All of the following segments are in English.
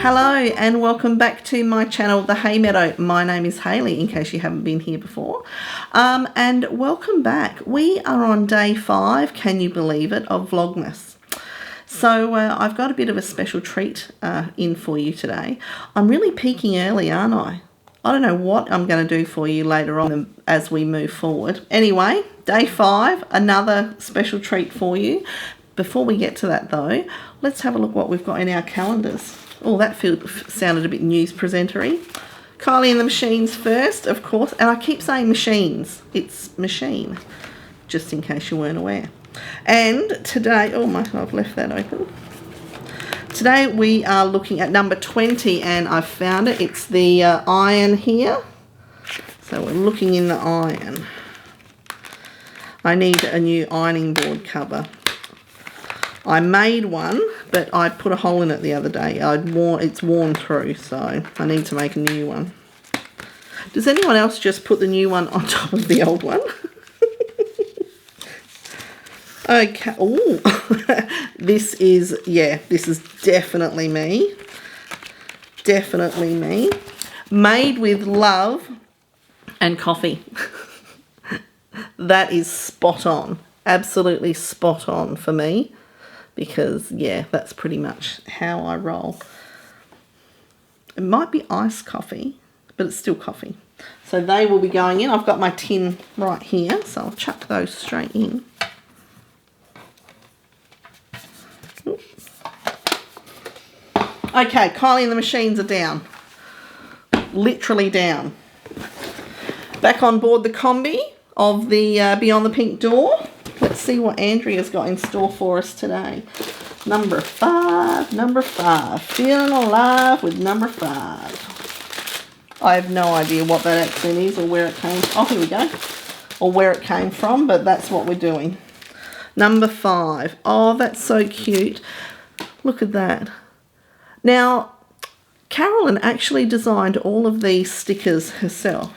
Hello and welcome back to my channel, The Hay Meadow. My name is Hayley, in case you haven't been here before. And welcome back. We are on day 5, can you believe it, of Vlogmas. So I've got a bit of a special treat in for you today. I'm really peaking early, aren't I? I don't know what I'm going to do for you later on as we move forward. Anyway, day 5, another special treat for you. Before we get to that though, let's have a look what we've got in our calendars. Oh, that sounded a bit news presenter-y. Kylie and the Machines first, of course. And I keep saying machines. It's machine, just in case you weren't aware. And today, oh my, I've left that open. Today we are looking at number 20, and I've found it. It's the iron here. So we're looking in the iron. I need a new ironing board cover. I made one, but I put a hole in it the other day. It's worn through, so I need to make a new one. Does anyone else just put the new one on top of the old one? Okay. Oh, this is definitely me. Definitely me. Made with love and coffee. That is spot on. Absolutely spot on for me. Because, yeah, that's pretty much how I roll. It might be iced coffee, but it's still coffee. So they will be going in. I've got my tin right here, so I'll chuck those straight in. Oops. Okay, Kylie and the Machines are down. Literally down. Back on board the combi of the Beyond the Pink Door. Let's see what Andrea's got in store for us today. Number 5. Feeling alive with number 5. I have no idea what that accent is or where it came from. Oh, here we go. Or where it came from, but that's what we're doing. Number 5. Oh, that's so cute. Look at that. Now, Carolyn actually designed all of these stickers herself.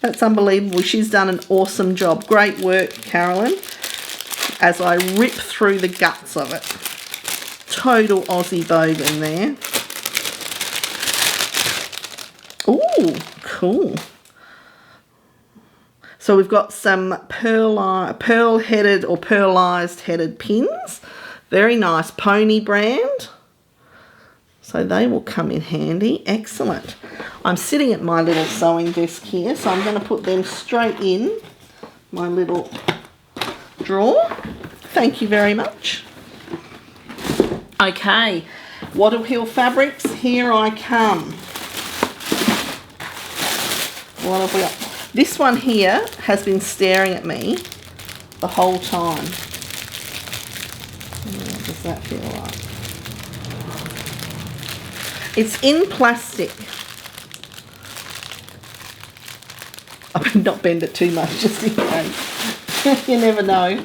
That's unbelievable. She's done an awesome job. Great work, Carolyn. As I rip through the guts of it. Total Aussie bogan there. Ooh, cool. So we've got some pearl-headed or pearlized headed pins. Very nice. Pony brand. So they will come in handy. Excellent. I'm sitting at my little sewing desk here, so I'm going to put them straight in my little drawer. Thank you very much. Okay, Wattle Hill Fabrics, here I come. What have we got? This one here has been staring at me the whole time. What does that feel like? It's in plastic. I better not bend it too much, just in case. You never know.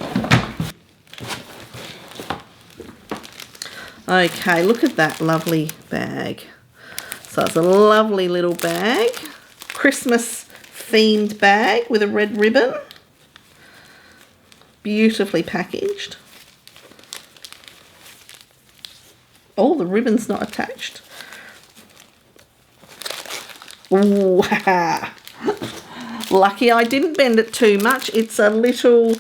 Okay, look at that lovely bag. So it's a lovely little bag. Christmas themed bag with a red ribbon. Beautifully packaged. Oh, the ribbon's not attached. Ooh, lucky I didn't bend it too much. It's a little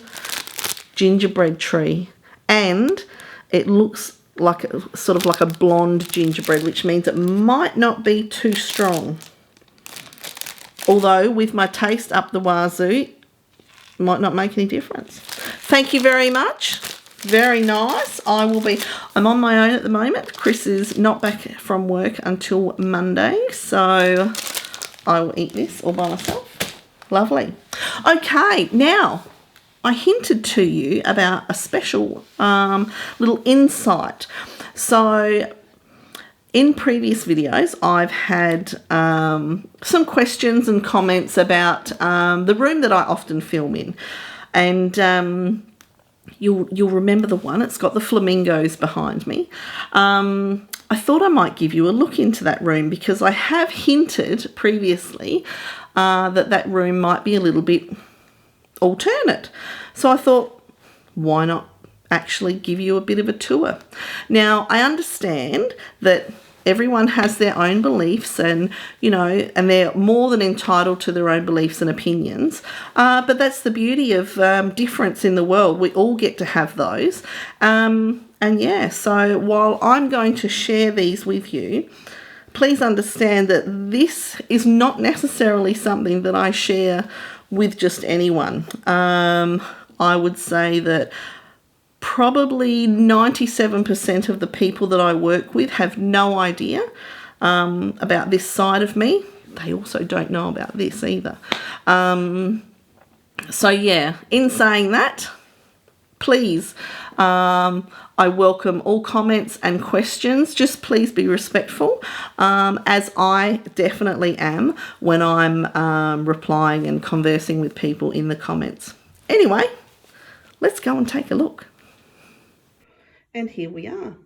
gingerbread tree, and it looks like sort of like a blonde gingerbread, which means it might not be too strong. Although with my taste up the wazoo, might not make any difference. Thank you very much. Very nice. I'm on my own at the moment. Chris is not back from work until Monday, so I will eat this all by myself. Lovely. Okay, now I hinted to you about a special little insight. So in previous videos, I've had some questions and comments about the room that I often film in. And you'll remember the one. It's got the flamingos behind me. I thought I might give you a look into that room because I have hinted previously that room might be a little bit alternate. So I thought, why not actually give you a bit of a tour? Now, I understand that everyone has their own beliefs, and and they're more than entitled to their own beliefs and opinions. But that's the beauty of difference in the world. We all get to have those. And yeah, so while I'm going to share these with you, please understand that this is not necessarily something that I share with just anyone. I would say that probably 97% of the people that I work with have no idea about this side of me. They also don't know about this either. So yeah, in saying that, please, I welcome all comments and questions. Just please be respectful, as I definitely am when I'm replying and conversing with people in the comments. Anyway, let's go and take a look. And here we are.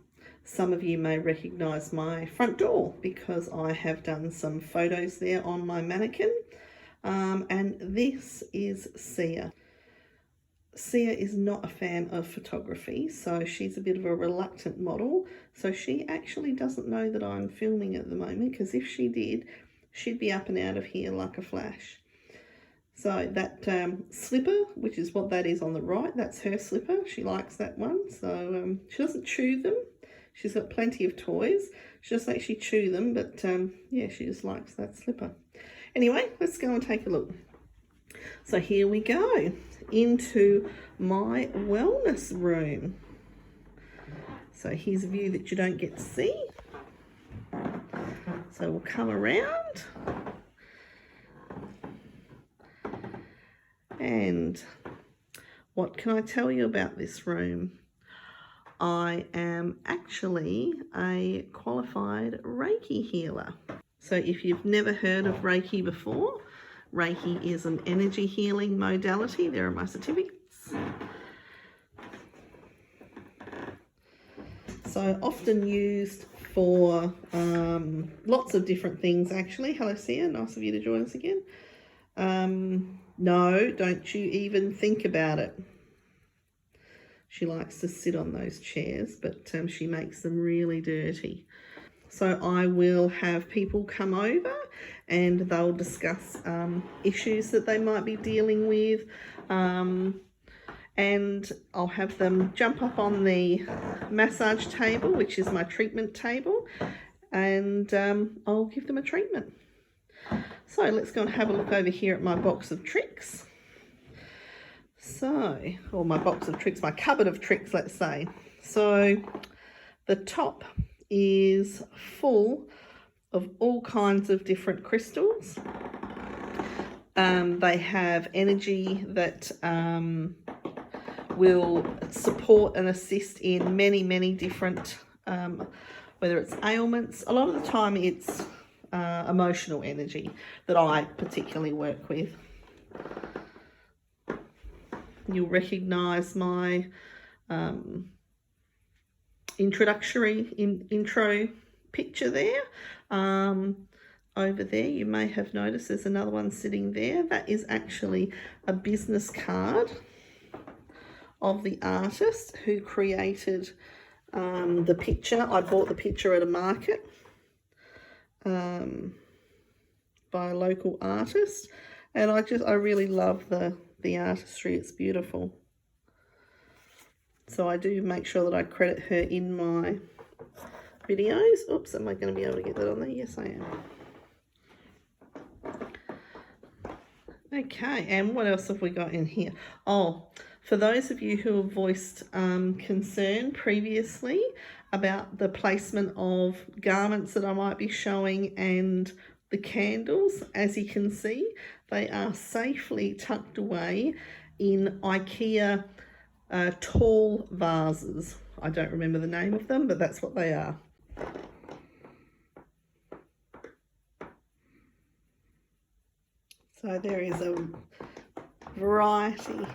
Some of you may recognise my front door because I have done some photos there on my mannequin. And this is Sia. Sia is not a fan of photography, so she's a bit of a reluctant model. So she actually doesn't know that I'm filming at the moment, because if she did, she'd be up and out of here like a flash. So that slipper, which is what that is on the right, that's her slipper. She likes that one. So she doesn't chew them. She's got plenty of toys. She doesn't actually chew them, but yeah, she just likes that slipper. Anyway, let's go and take a look. So here we go into my wellness room. So here's a view that you don't get to see. So we'll come around. And what can I tell you about this room? I am actually a qualified Reiki healer. So if you've never heard of Reiki before, Reiki is an energy healing modality. There are my certificates. So often used for lots of different things actually. Hello Sia, nice of you to join us again. No, don't you even think about it. She likes to sit on those chairs, but she makes them really dirty. So I will have people come over and they'll discuss issues that they might be dealing with. And I'll have them jump up on the massage table, which is my treatment table, and I'll give them a treatment. So let's go and have a look over here at my box of tricks. So, or my box of tricks, my cupboard of tricks, let's say. So the top is full of all kinds of different crystals. They have energy that will support and assist in many, many different, whether it's ailments. A lot of the time it's emotional energy that I particularly work with. You'll recognise my intro picture there. Over there you may have noticed there's another one sitting there. That is actually a business card of the artist who created the picture. I bought the picture at a market by a local artist, and I really love the artistry. It's beautiful. So I do make sure that I credit her in my videos. Oops, am I going to be able to get that on there? Yes, I am. Okay, and what else have we got in here? Oh, for those of you who have voiced concern previously about the placement of garments that I might be showing and the candles, as you can see, they are safely tucked away in IKEA tall vases. I don't remember the name of them, but that's what they are. So there is a variety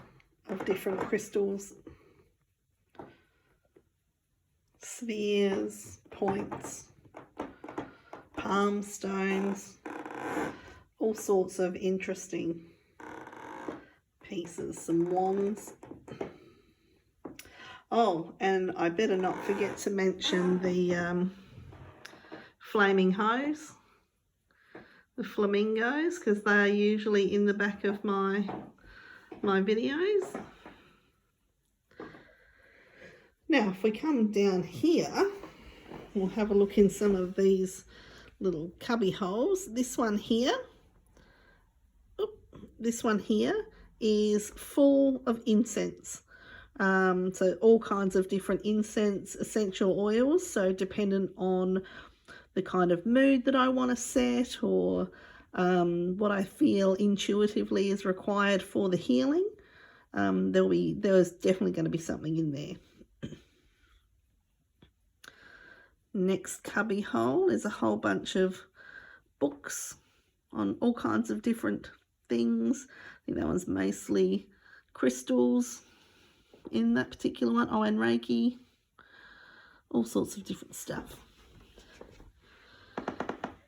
of different crystals, spheres, points, palm stones, all sorts of interesting pieces, some wands. Oh, and I better not forget to mention the flaming hose, the flamingos, because they are usually in the back of my videos. Now, if we come down here, we'll have a look in some of these little cubby holes. This one here, is full of incense. So all kinds of different incense, essential oils. So dependent on the kind of mood that I want to set, or what I feel intuitively is required for the healing, there's definitely going to be something in there. Next cubby hole is a whole bunch of books on all kinds of different things. I think that one's mostly crystals in that particular one. Oh, and Reiki, all sorts of different stuff.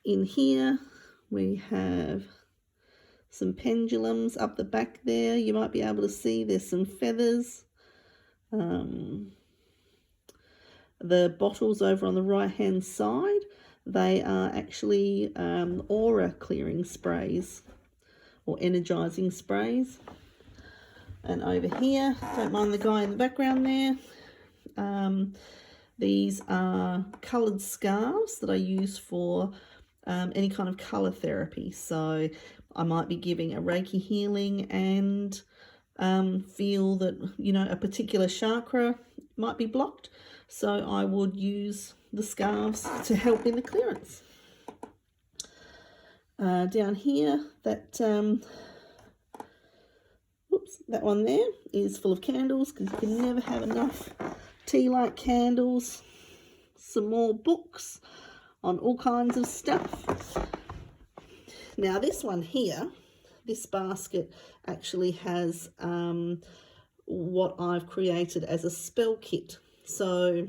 In here we have some pendulums up the back there. You might be able to see there's some feathers. The bottles over on the right hand side, they are actually aura clearing sprays or energizing sprays. And over here, don't mind the guy in the background there, these are coloured scarves that I use for any kind of colour therapy. So I might be giving a Reiki healing and feel that, you know, a particular chakra might be blocked. So I would use the scarves to help in the clearance. Down here, that one there is full of candles, because you can never have enough tea light candles. Some more books on all kinds of stuff. Now this one here, this basket actually has what I've created as a spell kit. So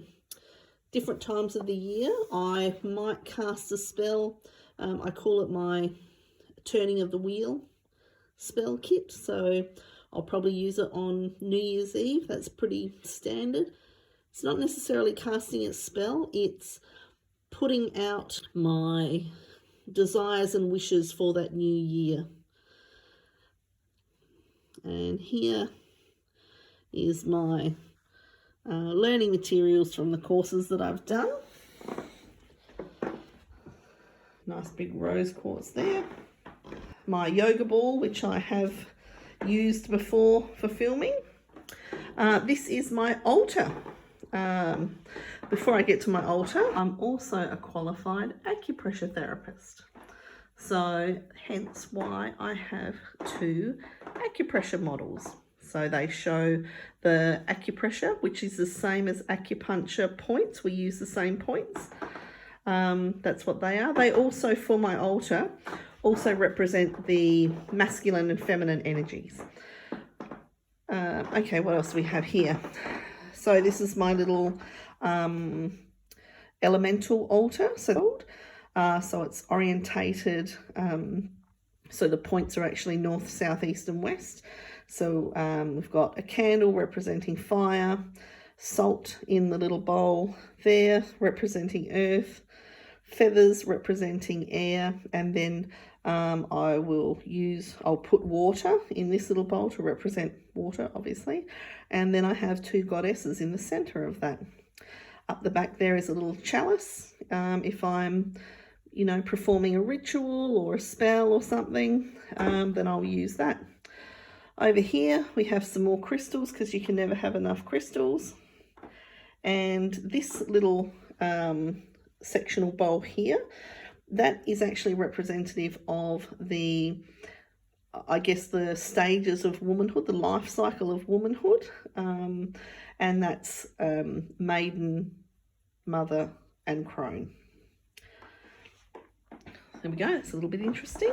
different times of the year I might cast a spell. I call it my turning of the wheel spell kit. So I'll probably use it on New Year's Eve. That's pretty standard. It's not necessarily casting a spell, it's putting out my desires and wishes for that new year. And here is my learning materials from the courses that I've done. Nice big rose quartz there. My yoga ball, which I have used before for filming. This is my altar. Before I get to my altar, I'm also a qualified acupressure therapist. So hence why I have 2 acupressure models. So they show the acupressure, which is the same as acupuncture points. We use the same points. That's what they are. They also, for my altar, also represent the masculine and feminine energies. Okay, what else do we have here? So this is my little elemental altar. So it's orientated, so the points are actually north, south, east and west. So we've got a candle representing fire, salt in the little bowl there representing earth, feathers representing air, and then I'll put water in this little bowl to represent water, obviously. And then I have 2 goddesses in the center of that. Up the back there is a little chalice. If I'm, you know, performing a ritual or a spell or something, then I'll use that. Over here we have some more crystals, because you can never have enough crystals. And this little sectional bowl here, that is actually representative of the, I guess, the stages of womanhood, the life cycle of womanhood. And that's maiden, mother and crone. There we go, it's a little bit interesting.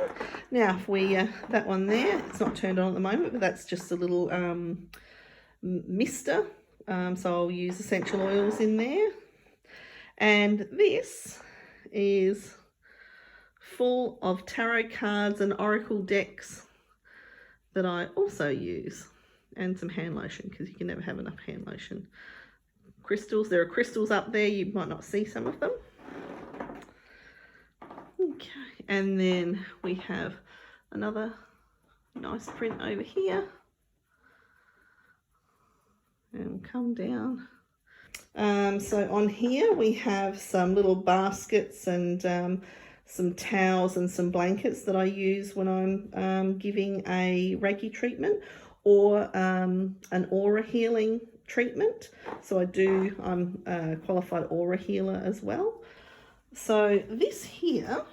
Now, if we, that one there, it's not turned on at the moment, but that's just a little mister. So I'll use essential oils in there. And this is full of tarot cards and oracle decks that I also use. And some hand lotion, because you can never have enough hand lotion. Crystals, there are crystals up there, you might not see some of them. And then we have another nice print over here. And come down. So on here we have some little baskets and some towels and some blankets that I use when I'm giving a Reiki treatment or an aura healing treatment. So I'm a qualified aura healer as well. So this here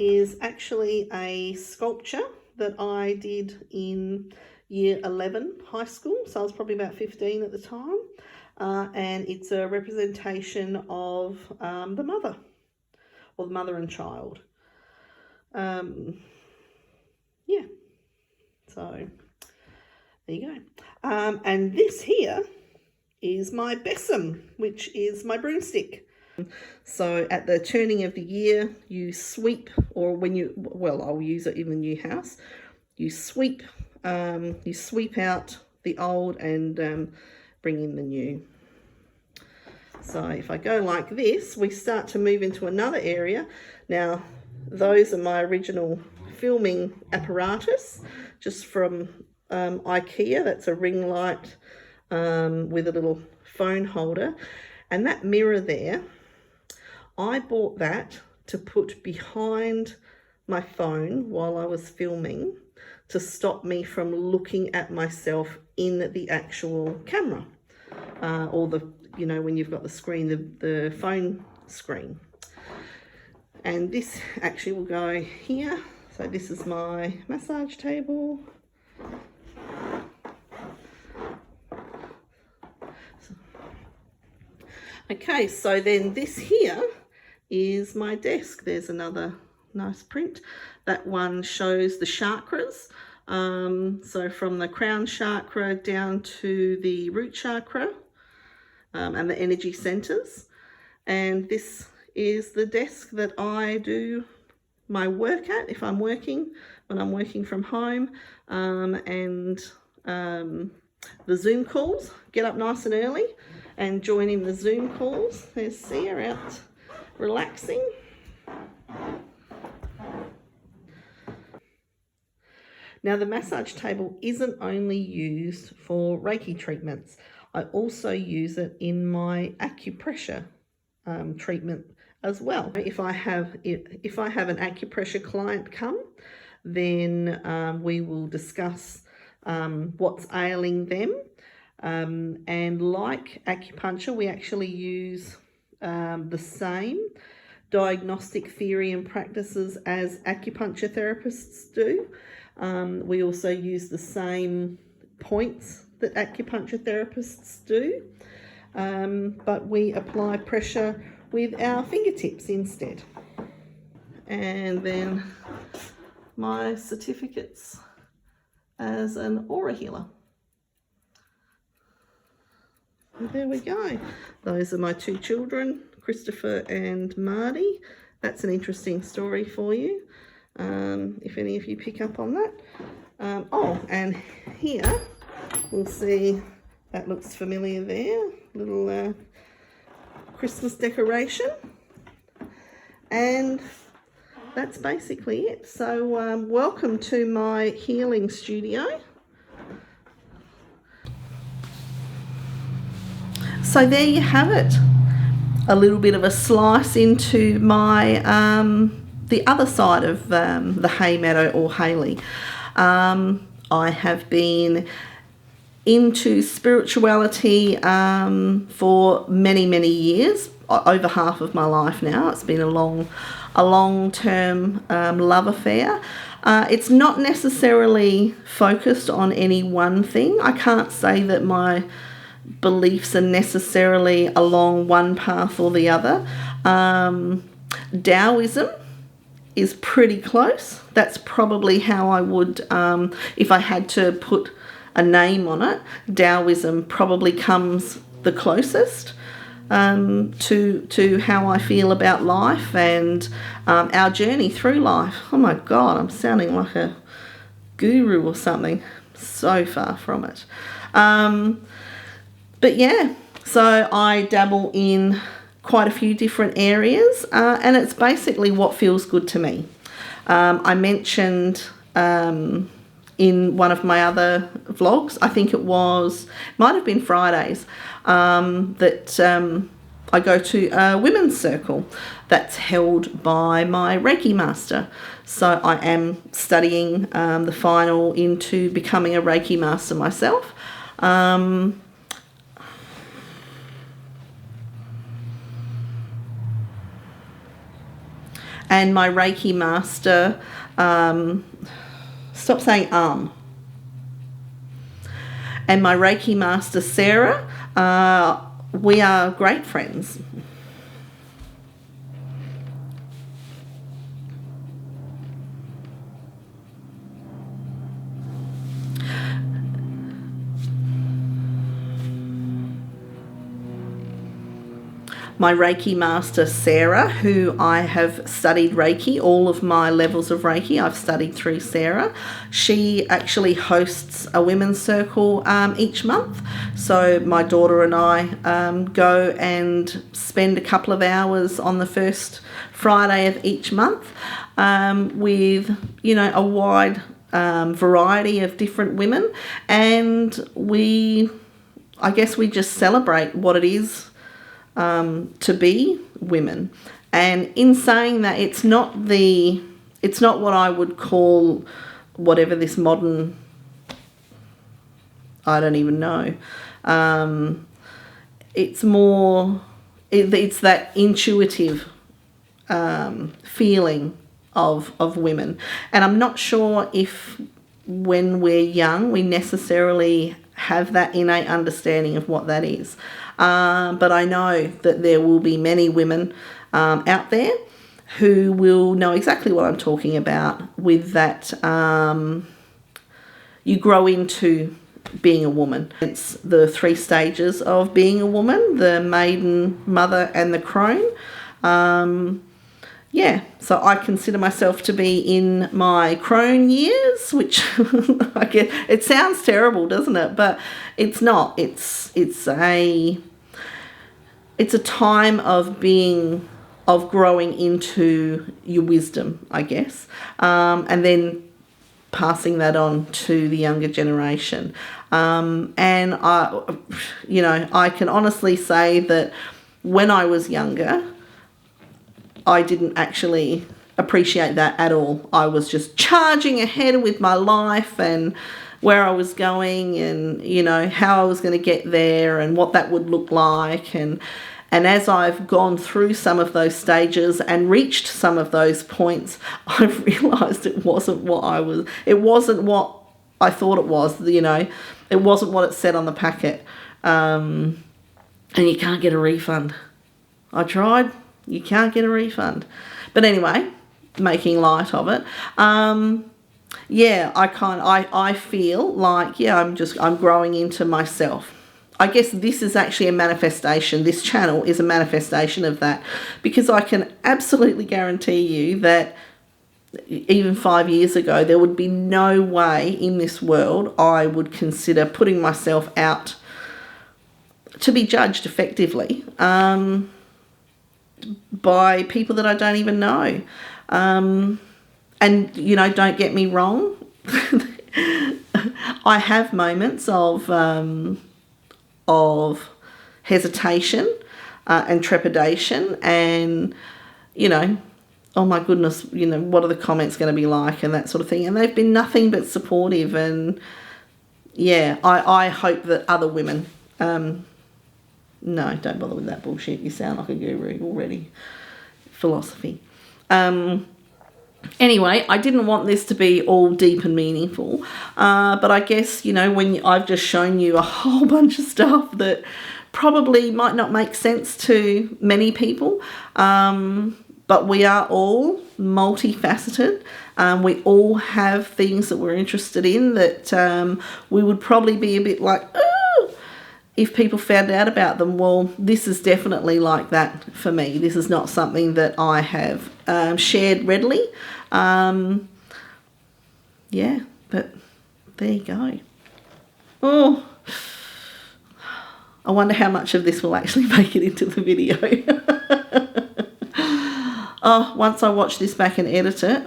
is actually a sculpture that I did in year 11 high school, so I was probably about 15 at the time, and it's a representation of the mother, or the mother and child. Yeah, so there you go. And this here is my besom, which is my broomstick. So at the turning of the year, you sweep, or when you, well, I'll use it in the new house, you sweep out the old and bring in the new. So if I go like this, we start to move into another area. Now, those are my original filming apparatus, just from IKEA. That's a ring light with a little phone holder. And that mirror there, I bought that to put behind my phone while I was filming to stop me from looking at myself in the actual camera, or the, you know, when you've got the screen, the phone screen. And this actually will go here. So this is my massage table. Okay, so then this here is my desk. There's another nice print. That one shows the chakras. So from the crown chakra down to the root chakra, and the energy centers. And this is the desk that I do my work at if I'm working, when I'm working from home, and the Zoom calls. Get up nice and early and join in the Zoom calls. There's Sia out relaxing. Now, the massage table isn't only used for Reiki treatments. I also use it in my acupressure treatment as well. If I have an acupressure client come, then we will discuss what's ailing them. And like acupuncture, we actually use the same diagnostic theory and practices as acupuncture therapists do. We also use the same points that acupuncture therapists do, but we apply pressure with our fingertips instead. And then my certificates as an aura healer. And there we go. Those are my two children, Christopher and Marty. That's an interesting story for you, if any of you pick up on that. Oh, and here we'll see, that looks familiar there, little Christmas decoration. And that's basically it. So welcome to my healing studio. So there you have it, a little bit of a slice into my the other side of the hay meadow or Hayley. I have been into spirituality for many years, over half of my life now. It's been a long-term love affair. It's not necessarily focused on any one thing. I can't say that my beliefs are necessarily along one path or the other. Taoism is pretty close. That's probably how I would, if I had to put a name on it, Taoism probably comes the closest to how I feel about life and our journey through life. Oh my God, I'm sounding like a guru or something. So far from it. But yeah, so I dabble in quite a few different areas, and it's basically what feels good to me. I mentioned in one of my other vlogs, I think might have been Fridays, that I go to a women's circle that's held by my Reiki master. So I am studying the final into becoming a Reiki master myself. And my Reiki master, stop saying and my Reiki master, Sarah, we are great friends. My Reiki master, Sarah, who I have studied Reiki, all of my levels of Reiki, I've studied through Sarah. She actually hosts a women's circle each month. So my daughter and I go and spend a couple of hours on the first Friday of each month with, a wide variety of different women. And I guess we just celebrate what it is to be women. And in saying that, it's not what I would call whatever this modern, I don't even know. It's more, it's that intuitive feeling of women. And I'm not sure if when we're young we necessarily have that innate understanding of what that is. But I know that there will be many women out there who will know exactly what I'm talking about with that. You grow into being a woman. It's the 3 stages of being a woman: the maiden, mother, and the crone. So I consider myself to be in my crone years, which I guess it sounds terrible, doesn't it? But it's not. It's a time of growing into your wisdom, I guess, and then passing that on to the younger generation. And I can honestly say that when I was younger, I didn't actually appreciate that at all. I was just charging ahead with my life and where I was going and, how I was going to get there and what that would look like. And as I've gone through some of those stages and reached some of those points, I've realised it wasn't what I thought it was, It wasn't what it said on the packet. And you can't get a refund. I tried. You can't get a refund. But anyway, making light of it. I feel like, I'm growing into myself. I guess this is actually a manifestation. This channel is a manifestation of that, because I can absolutely guarantee you that even 5 years ago, there would be no way in this world I would consider putting myself out to be judged effectively by people that I don't even know. And, don't get me wrong. I have moments of hesitation and trepidation and, oh my goodness, what are the comments going to be like and that sort of thing. And they've been nothing but supportive. And, I hope that other women... No, don't bother with that bullshit. You sound like a guru already. Philosophy. Anyway, I didn't want this to be all deep and meaningful. But I guess, when I've just shown you a whole bunch of stuff that probably might not make sense to many people. But we are all multifaceted. We all have things that we're interested in that we would probably be a bit like, if people found out about them. Well, this is definitely like that for me. This is not something that I have shared readily. But there you go. Oh, I wonder how much of this will actually make it into the video. Oh, once I watch this back and edit it,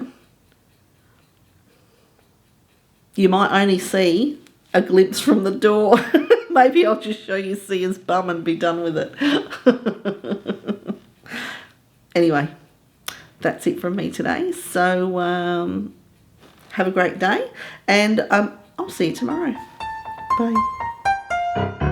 you might only see a glimpse from the door. Maybe I'll just show you Sia's bum and be done with it. Anyway, that's it from me today. So have a great day, and I'll see you tomorrow. Bye.